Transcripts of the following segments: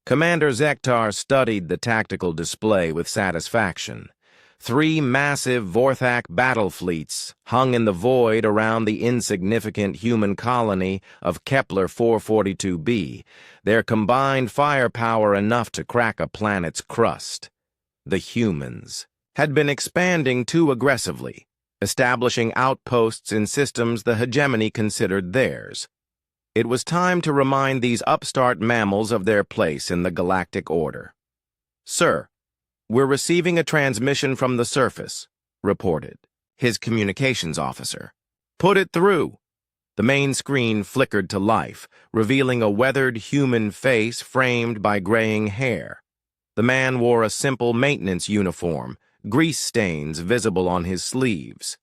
Commander Zektar studied the tactical display with satisfaction. 3 massive Vorthak battle fleets hung in the void around the insignificant human colony of Kepler 442b, their combined firepower enough to crack a planet's crust. The humans had been expanding too aggressively, establishing outposts in systems the hegemony considered theirs. It was time to remind these upstart mammals of their place in the galactic order. "Sir, we're receiving a transmission from the surface," reported his communications officer. "Put it through." The main screen flickered to life, revealing a weathered human face framed by graying hair. The man wore a simple maintenance uniform, grease stains visible on his sleeves.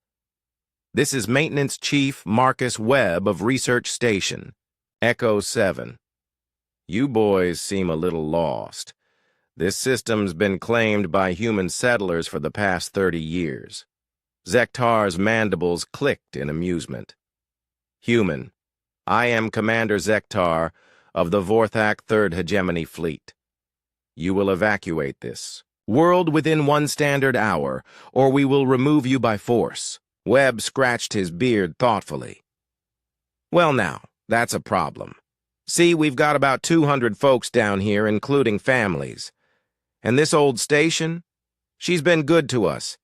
"This is Maintenance Chief Marcus Webb of Research Station, Echo 7. You boys seem a little lost. This system's been claimed by human settlers for the past 30 years. Zektar's mandibles clicked in amusement. "Human, I am Commander Zektar of the Vorthak 3rd Hegemony Fleet. You will evacuate this world within 1 standard hour, or we will remove you by force." Webb scratched his beard thoughtfully. "Well now, that's a problem. See, we've got about 200 folks down here, including families. And this old station? She's been good to us.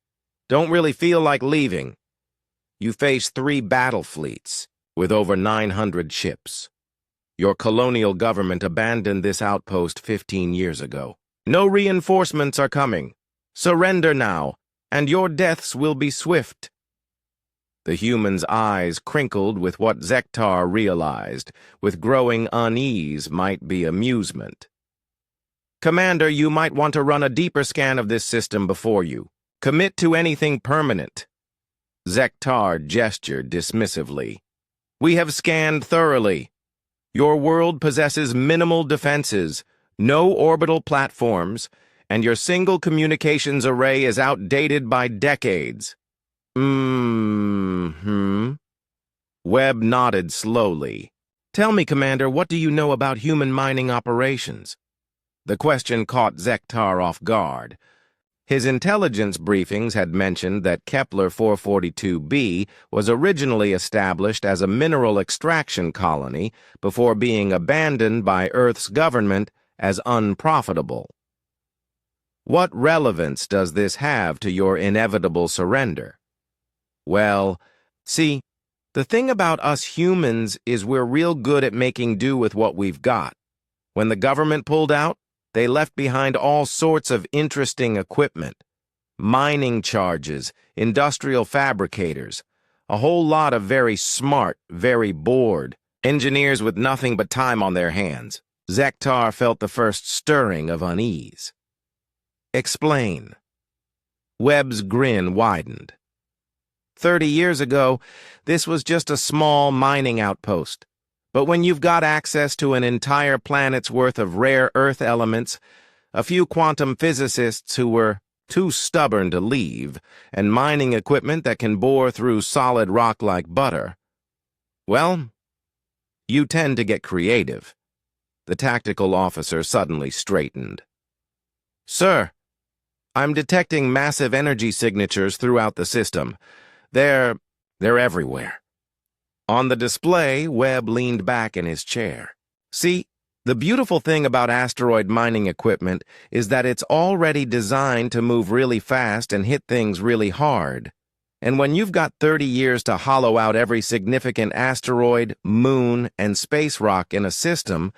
Don't really feel like leaving. You face 3 battle fleets with over 900 ships. Your colonial government abandoned this outpost 15 years ago. No reinforcements are coming. Surrender now, and your deaths will be swift." The human's eyes crinkled with what Zektar realized, with growing unease, might be amusement. "Commander, you might want to run a deeper scan of this system before you. Commit to anything permanent." Zektar gestured dismissively. "We have scanned thoroughly. Your world possesses minimal defenses, no orbital platforms, and your single communications array is outdated by decades." Webb nodded slowly. "Tell me, Commander, what do you know about human mining operations?" The question caught Zektar off guard. His intelligence briefings had mentioned that Kepler 442b was originally established as a mineral extraction colony before being abandoned by Earth's government as unprofitable. "What relevance does this have to your inevitable surrender?" "Well, see, the thing about us humans is we're real good at making do with what we've got. When the government pulled out, they left behind all sorts of interesting equipment. Mining charges, industrial fabricators, a whole lot of very smart, very bored engineers with nothing but time on their hands." Zektar felt the first stirring of unease. "Explain." Webb's grin widened. 30 years ago, this was just a small mining outpost. But when you've got access to an entire planet's worth of rare Earth elements, a few quantum physicists who were too stubborn to leave, and mining equipment that can bore through solid rock like butter, well, you tend to get creative. The tactical officer suddenly straightened. "Sir, I'm detecting massive energy signatures throughout the system. They're everywhere." On the display, Webb leaned back in his chair. "See, the beautiful thing about asteroid mining equipment is that it's already designed to move really fast and hit things really hard. And when you've got 30 years to hollow out every significant asteroid, moon, and space rock in a system,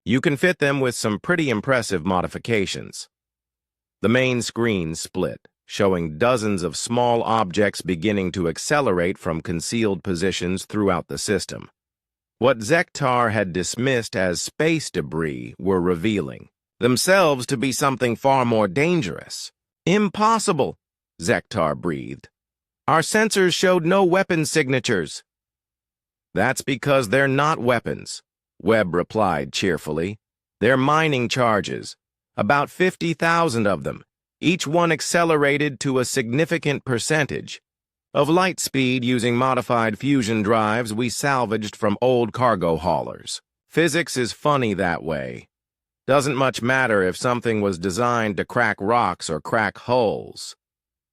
you can fit them with some pretty impressive modifications." The main screen split, showing dozens of small objects beginning to accelerate from concealed positions throughout the system. What Zektar had dismissed as space debris were revealing themselves to be something far more dangerous. "Impossible," Zektar breathed. "Our sensors showed no weapon signatures." "That's because they're not weapons," Webb replied cheerfully. "They're mining charges, about 50,000 of them, each one accelerated to a significant percentage of light speed using modified fusion drives we salvaged from old cargo haulers. Physics is funny that way." Doesn't much matter if something was designed to crack rocks or crack hulls.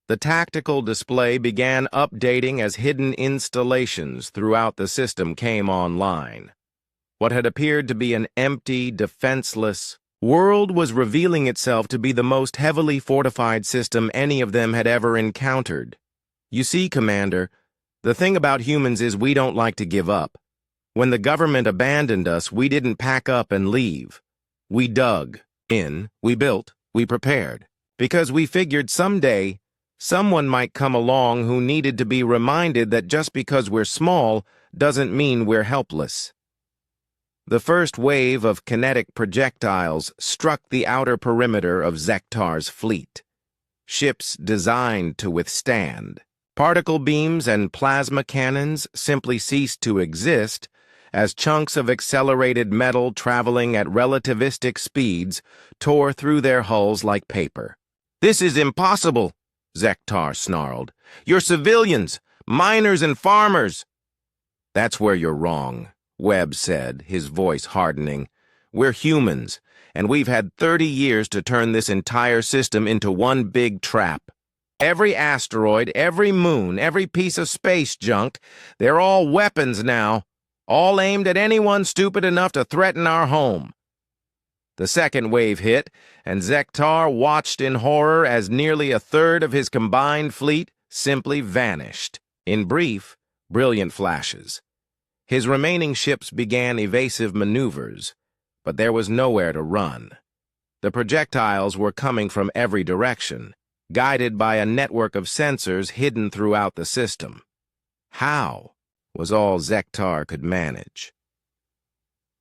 The tactical display began updating as hidden installations throughout the system came online. What had appeared to be an empty, defenseless world was revealing itself to be the most heavily fortified system any of them had ever encountered. You see, Commander, the thing about humans is we don't like to give up. When the government abandoned us, we didn't pack up and leave. We dug in, we built, we prepared, because we figured someday someone might come along who needed to be reminded that just because we're small doesn't mean we're helpless. The first wave of kinetic projectiles struck the outer perimeter of Zektar's fleet. Ships designed to withstand. Particle beams and plasma cannons simply ceased to exist as chunks of accelerated metal traveling at relativistic speeds tore through their hulls like paper. "This is impossible," Zektar snarled. "You're civilians, miners and farmers." "That's where you're wrong," Webb said, his voice hardening. "We're humans, and we've had 30 years to turn this entire system into one big trap. Every asteroid, every moon, every piece of space junk, they're all weapons now, all aimed at anyone stupid enough to threaten our home." The second wave hit, and Zektar watched in horror as nearly a third of his combined fleet simply vanished. In brief, brilliant flashes. His remaining ships began evasive maneuvers, but there was nowhere to run. The projectiles were coming from every direction, guided by a network of sensors hidden throughout the system. How was all Zektar could manage.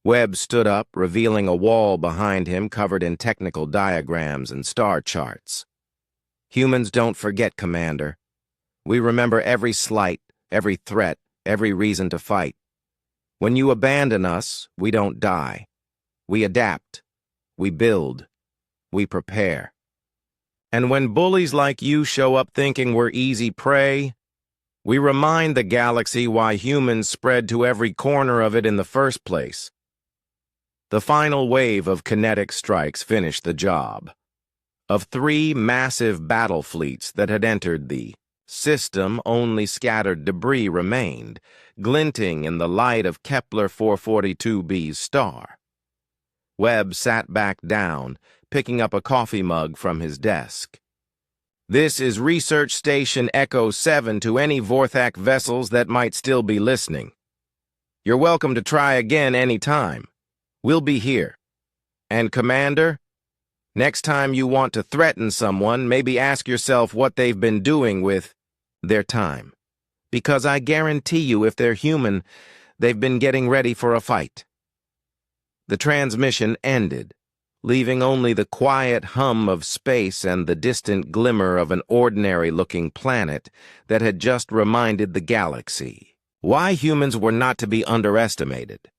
Webb stood up, revealing a wall behind him covered in technical diagrams and star charts. "Humans don't forget, Commander. We remember every slight, every threat, every reason to fight. When you abandon us, we don't die. We adapt. We build. We prepare. And when bullies like you show up thinking we're easy prey, we remind the galaxy why humans spread to every corner of it in the first place." The final wave of kinetic strikes finished the job. Of 3 massive battle fleets that had entered the system, only scattered debris remained, glinting in the light of Kepler 442b's star. Webb sat back down, picking up a coffee mug from his desk. "This is Research Station Echo 7 to any Vorthak vessels that might still be listening. You're welcome to try again any time. We'll be here. And Commander, next time you want to threaten someone, maybe ask yourself what they've been doing with their time. Because I guarantee you if they're human, they've been getting ready for a fight." The transmission ended, leaving only the quiet hum of space and the distant glimmer of an ordinary-looking planet that had just reminded the galaxy why humans were not to be underestimated.